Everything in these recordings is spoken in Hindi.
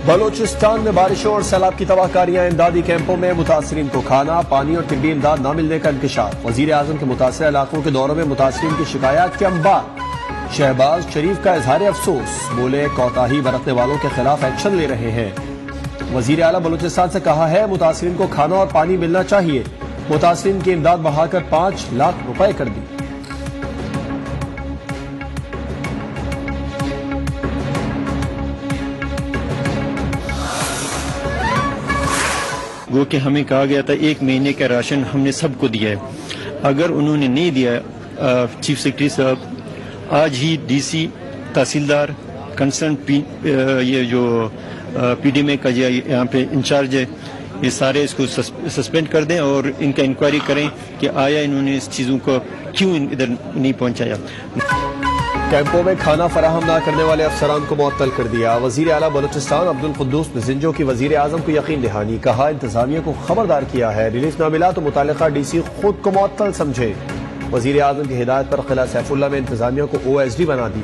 बलोचिस्तान में बारिशों और सैलाब की तबाहकारियां, इमदादी कैंपों में मुतासरीन को खाना, पानी और तिब्बी इमदाद न मिलने का इंकशाफ। वजीर आजम के मुतासर इलाकों के दौरों में मुतासरीन की शिकायत के अंबार। शहबाज शरीफ का इजहार अफसोस, बोले कोताही बरतने वालों के खिलाफ एक्शन ले रहे हैं। वजीर आला बलोचिस्तान से कहा है मुतासरीन को खाना और पानी मिलना चाहिए। मुतासरीन की इमदाद बढ़ाकर 5 लाख रुपए कर दी। वो कि हमें कहा गया था 1 महीने का राशन हमने सबको दिया है। अगर उन्होंने नहीं दिया, चीफ सेक्रेटरी साहब आज ही डीसी, तहसीलदार, कंसर्न ये जो पीडीएमए का यहाँ पे इंचार्ज है, ये सारे इसको सस्पेंड कर दें और इनका इंक्वायरी करें कि आया इन्होंने इस चीज़ों को क्यों इधर नहीं पहुँचाया। कैंपों में खाना फराहम न करने वाले अफसरान को मुअत्तल कर दिया। वजीर आला बलूचिस्तान अब्दुल कुद्दूस मिज़िंजो की वजीर आजम को यकीन दहानी, कहा इंतजामिया को खबरदार किया है, रिलीफ न मिला तो मुतालिका डीसी खुद को मुअत्तल समझे। वजीर आजम की हिदायत पर किला सैफुल्लाह में इंतजामिया को OSD बना दी।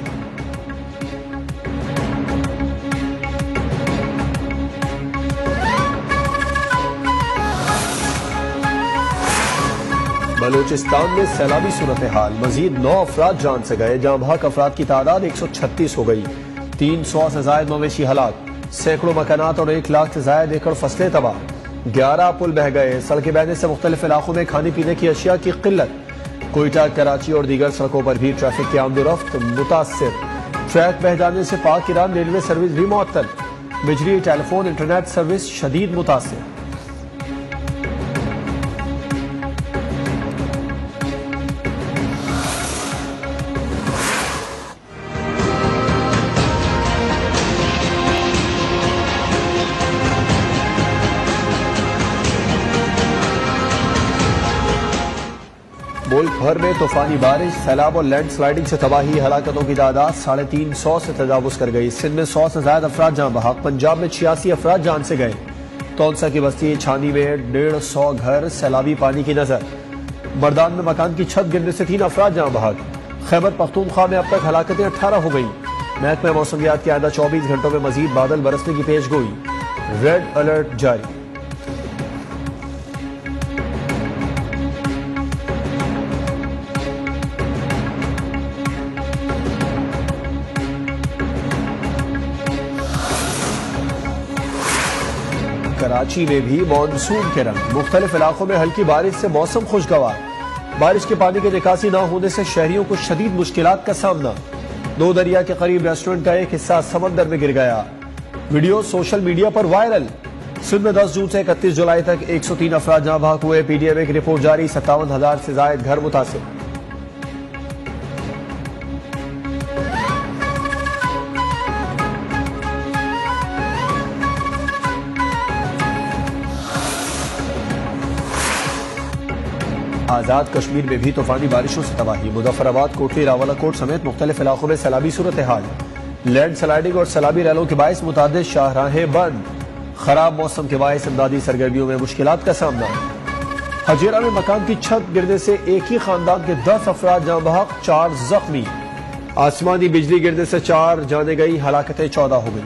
बलूचिस्तान में सैलाबी सूरत हाल, मजीद 9 अफराद जान से गए, जहां बहक अफराद की तादाद 136 हो गई। 300 से जायद मवेशी हलाक, सैकड़ों मकानात और 1 लाख से जायद एकड़ फसलें तबाह। 11 पुल बह गए। सड़कें बहने से मुख्तलिफ इलाकों में खाने पीने की अशिया की किल्लत। कोयटा, कराची और दीगर सड़कों पर भी ट्रैफिक की आमदोरफ्त मुतासिर। ट्रैक बह जाने से पाक ईरान रेलवे सर्विस भी मुअत्तल। बिजली, टेलीफोन, इंटरनेट सर्विस शदीद मुतासिर। मुल्क भर में तूफानी बारिश, सैलाब और लैंड स्लाइडिंग से तबाही, हलाकतों की तादाद 350 से तजावुज कर गई। सिंध में 100 से ज्यादा अफराद जान बहक, पंजाब में 86 अफराद जान से गए। तौनसा की बस्ती छानी में 150 घर सैलाबी पानी की नजर। मर्दान में मकान की छत गिरने से 3 अफराद जान बहक। खैबर पख्तूनख्वा में अब तक हलाकतें 18 हो गई। महकमा मौसमियात के आइंदा 24 घंटों में मजीद बादल बरसने की पेशगोई, रेड अलर्ट जारी। कराची में भी मानसून के रंग, मुख्तलिफ इलाकों में हल्की बारिश से मौसम खुशगवार। बारिश के पानी की निकासी न होने से शहरियों को शदीद मुश्किलात का सामना। 2 दरिया के करीब रेस्टोरेंट का एक हिस्सा समंदर में गिर गया। वीडियो सोशल मीडिया पर वायरल। सिंध में 10 जून से 31 जुलाई तक 103 अफराद जहां बहक हुए। पीडीएमए की रिपोर्ट जारी, 57,000 से जायद घर मुतासिर। आजाद कश्मीर में भी तूफानी बारिशों से तबाही। मुजफ्फराबाद, कोटली, रावलाकोट समेत मुख्तलिफ इलाकों में सैलाबी सूरत हाल। लैंड स्लाइडिंग और सैलाबी रैलों के बायस मुतादिद शाहराहें बंद। खराब मौसम के बायस इमदादी सरगर्मियों में मुश्किलात का सामना। हजीरा में मकान की छत गिरने से एक ही खानदान के 10 अफराद जान बहक, 4 जख्मी। आसमानी बिजली गिरने से 4 जाने गई, हलाकतें 14 हो गई।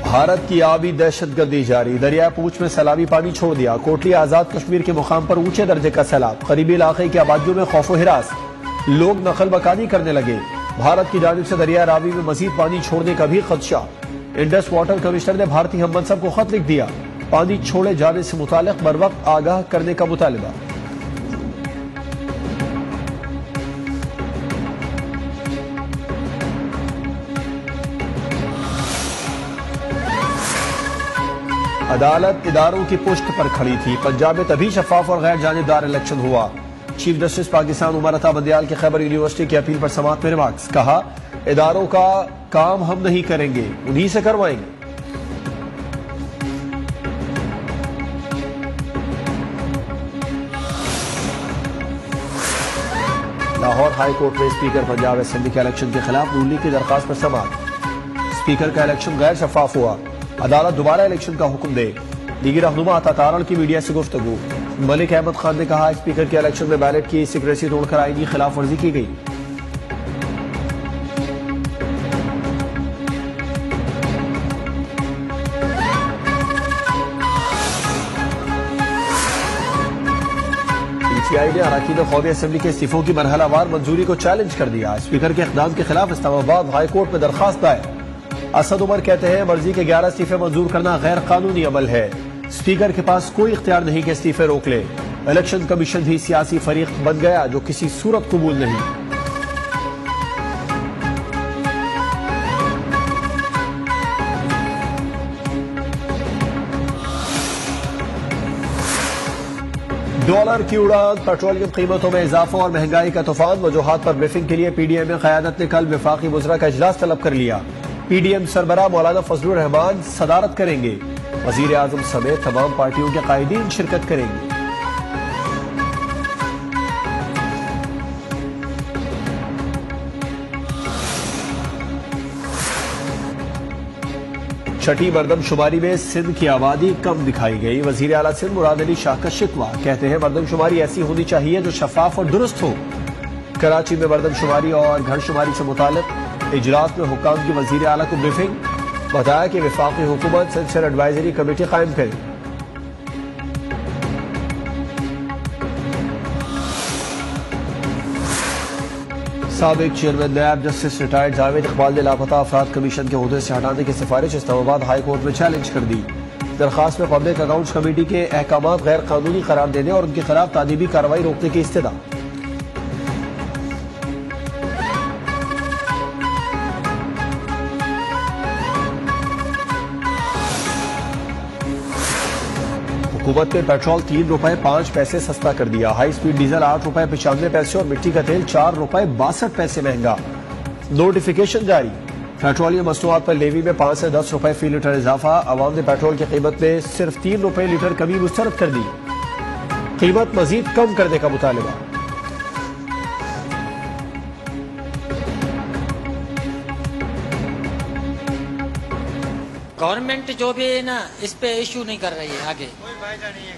भारत की आबी दहशतगर्दी जारी। दरिया पूंछ में सैलाबी पानी छोड़ दिया। कोटली, आजाद कश्मीर के मुकाम पर ऊंचे दर्जे का सैलाब। करीबी इलाके की आबादियों में खौफ हिरास, लोग नकल मकानी करने लगे। भारत की जानिब से दरिया रावी में मजीद पानी छोड़ने का भी खदशा। इंडस वाटर कमिश्नर ने भारतीय हम मनसब को खत लिख दिया। पानी छोड़े जाने से मुतालिक बर वक्त आगाह करने का मुतालबा। अदालत इदारों की पुष्ट पर खड़ी थी। पंजाब में तभी शफाफ और गैर जानिबदार इलेक्शन हुआ। चीफ जस्टिस पाकिस्तान उमर अता बंदियाल के खैबर यूनिवर्सिटी की अपील पर समाअत में रिमार्क्स, कहा इदारों का काम हम नहीं करेंगे, उन्हीं से करवाएंगे। लाहौर हाई कोर्ट में स्पीकर पंजाब असेंबली के इलेक्शन के खिलाफ नून लीग की दरखास्त पर समाअत। स्पीकर का इलेक्शन गैर शफाफ हुआ, अदालत दोबारा इलेक्शन का हुक्म दे। लीगी रहनुमा अता तारण की मीडिया से गुफ्तगू, मलिक अहमद खान ने कहा, स्पीकर के इलेक्शन में बैलेट की सिक्रेसी तोड़कर आईनी खिलाफ वर्जी की गई। पीटीआई ने अरकान कौमी असेंबली के इस्तीफों की मरहलावार मंजूरी को चैलेंज कर दिया। स्पीकर के इक़दाम के खिलाफ इस्लामाबाद हाई कोर्ट में दरखास्त दायर। असद उमर कहते हैं, मर्जी के 11 इस्तीफे मंजूर करना गैर कानूनी अमल है। स्पीकर के पास कोई इख्तियार नहीं कि इस्तीफे रोक ले। इलेक्शन कमीशन भी सियासी फरीक बन गया जो किसी सूरत कबूल नहीं। डॉलर की उड़ान, पेट्रोलियम कीमतों में इजाफा और महंगाई का तूफान। वजूहात पर ब्रीफिंग के लिए पीडीएम में क़यादत ने कल वफाकी वज़रा का इजलास तलब कर लिया। पीडीएम सरबराह मौलाना फजलुर रहमान सदारत करेंगे। वजीर आजम समेत तमाम पार्टियों के कायदीन शिरकत करेंगे। छठी मरदमशुमारी में सिंध की आबादी कम दिखाई गई। वजीर आला सिंध मुराद अली शाह का शिकवा, कहते हैं मरदमशुमारी ऐसी होनी चाहिए जो शफाफ और दुरुस्त हो। कराची में मरदमशुमारी और घरशुमारी से मुतालिक इजलास में हुक्काम की वजीर आला को ब्रीफिंग, बताया कि वफाकी हुकूमत सेंसर एडवाइजरी कमेटी कायम करे। साबिक चेयरमैन नायब जस्टिस रिटायर्ड जावेद इकबाल ने लापता अफराद कमीशन के ओहदे से हटाने की सिफारिश इस्लामाबाद हाई कोर्ट में चैलेंज कर दी। दरखास्त में पब्लिक अकाउंट्स कमेटी के अहकाम गैर कानूनी करार देने और उनके खिलाफ तादीबी कार्रवाई रोकने की इस्तदा। हुकूमत ने पेट्रोल 3 रुपए 5 पैसे सस्ता कर दिया। हाई स्पीड डीजल 8 रुपए 95 पैसे और मिट्टी का तेल 4 रुपए 62 पैसे महंगा। नोटिफिकेशन जारी। पेट्रोलियम मसनूआत पर लेवी में 5 से 10 रुपए फी लीटर इजाफा। अवाम ने पेट्रोल की कीमत में सिर्फ 3 रुपए लीटर कमी मुस्तरद कर दी। कीमत मजीद कम करने का मुतालिबा। गवर्नमेंट जो भी है ना, इस पे इशू नहीं कर रही है। आगे कोई फायदा नहीं है,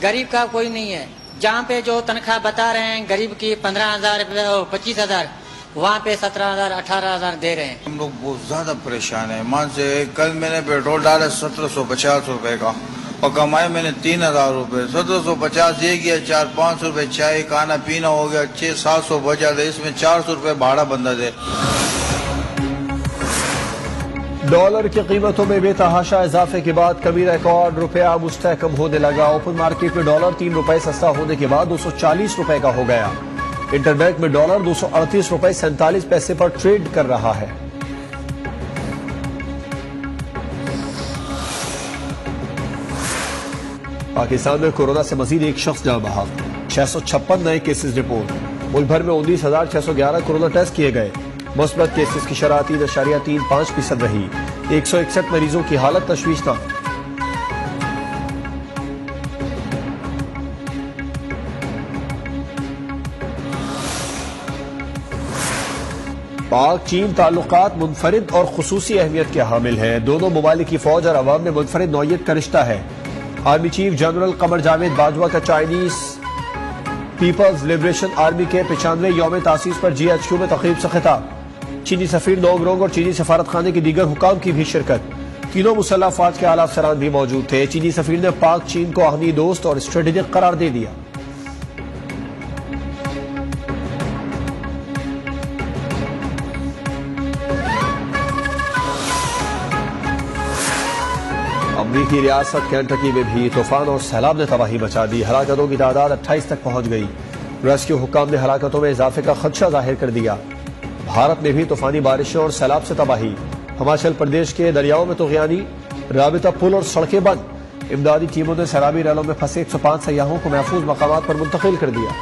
गरीब का कोई नहीं है। जहाँ पे जो तनख्वाह बता रहे हैं गरीब की 15,000 25,000, वहाँ पे 17,000 18,000 दे रहे हैं। हम लोग बहुत ज्यादा परेशान है। मान से कल मैंने पेट्रोल डाला 1750 रुपए का और कमाए मैंने 3,000 रुपए। 1750 ये गया, 400-500 रुपए चाय खाना पीना हो गया, 600-700 बचा दे, इसमें 400 रुपए भाड़ा बंदा दे। डॉलर की कीमतों में बेतहाशा इजाफे के बाद कमी रिकॉर्ड, रुपया मुस्तहकम होने लगा। ओपन मार्केट में डॉलर 3 रुपए सस्ता होने के बाद 240 रुपए का हो गया। इंटरबैंक में डॉलर 238 रुपए 47 पैसे पर ट्रेड कर रहा है। पाकिस्तान में कोरोना से मजीद एक शख्स जान बहक। 656 नए केसेस रिपोर्ट। मुल्क भर में 19,611 कोरोना टेस्ट किए गए। मुस्बत केसेस की शरह 3.35% रही। 161 मरीजों की हालत तशवीशनाक। पाक चीन ताल्लुकात मुनफरिद और खुसूसी अहमियत के हामिल हैं। दोनों ममालिक की फौज और अवाम में मुनफरिद नौयत का रिश्ता है। Army chief general Qamar Javed Bajwa का चाइनीज पीपल्स लिबरेशन आर्मी के 95वें यौम तासीस पर GHQ में तकरीब से खिताब। चीनी सफीर नोंगरोंग और चीनी सफारत खाने के दीगर हुकाम की भी शिरकत। तीनों मुसल्लह अफवाज के आला अफसरान भी मौजूद थे। चीनी सफीर ने पाक चीन को आहमी दोस्त और स्ट्रेटेजिक करार दे दिया। अमरीकी रियासत कैंटकी में भी तूफान और सैलाब ने तबाही मचा दी। हलाकतों की तादाद 28 तक पहुंच गई। रेस्क्यू हुक्काम ने हलाकतों में इजाफे का खदशा जाहिर कर दिया। भारत में भी तूफानी बारिशों और सैलाब से तबाही। हिमाचल प्रदेश के दरियाओं में तुगयानी, राबिता पुल और सड़कें बंद। इमदादी टीमों ने सैलाबी रैलों में फंसे 105 सयाहों को महफूज मकामात पर मुंतकिल कर दिया।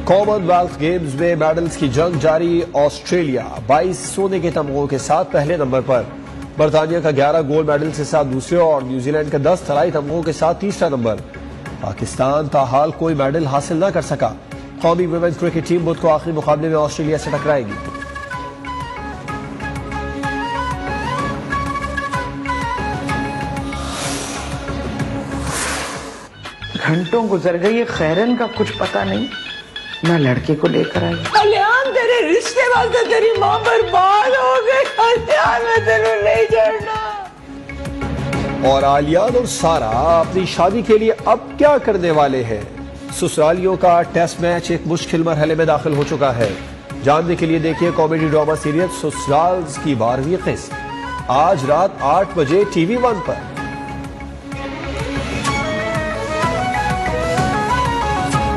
कॉमनवेल्थ गेम्स में मेडल्स की जंग जारी। ऑस्ट्रेलिया 22 सोने के तमगों के साथ पहले नंबर पर। बरतानिया का 11 गोल्ड मेडल के साथ दूसरे और न्यूजीलैंड का 10 तलाई तमगों के साथ तीसरा नंबर। पाकिस्तान ताहाल कोई मेडल हासिल न कर सका। कौमी वुमेन्स क्रिकेट टीम बुध को आखिरी मुकाबले में ऑस्ट्रेलिया से टकराएगी। घंटों गुजर गई, खैरन का कुछ पता नहीं, मैं लड़के को लेकर आई। कल्याण तेरे रिश्ते वास्ते तेरी माँ बर्बाद हो गई, कल्याण में तेरे नहीं छोड़ना। और आलियान और सारा अपनी शादी के लिए अब क्या करने वाले हैं? ससुरालियों का टेस्ट मैच एक मुश्किल मरहले में दाखिल हो चुका है। जानने के लिए देखिए कॉमेडी ड्रामा सीरियल ससुराल्स की 12वीं किस्त आज रात 8 बजे TV1 पर।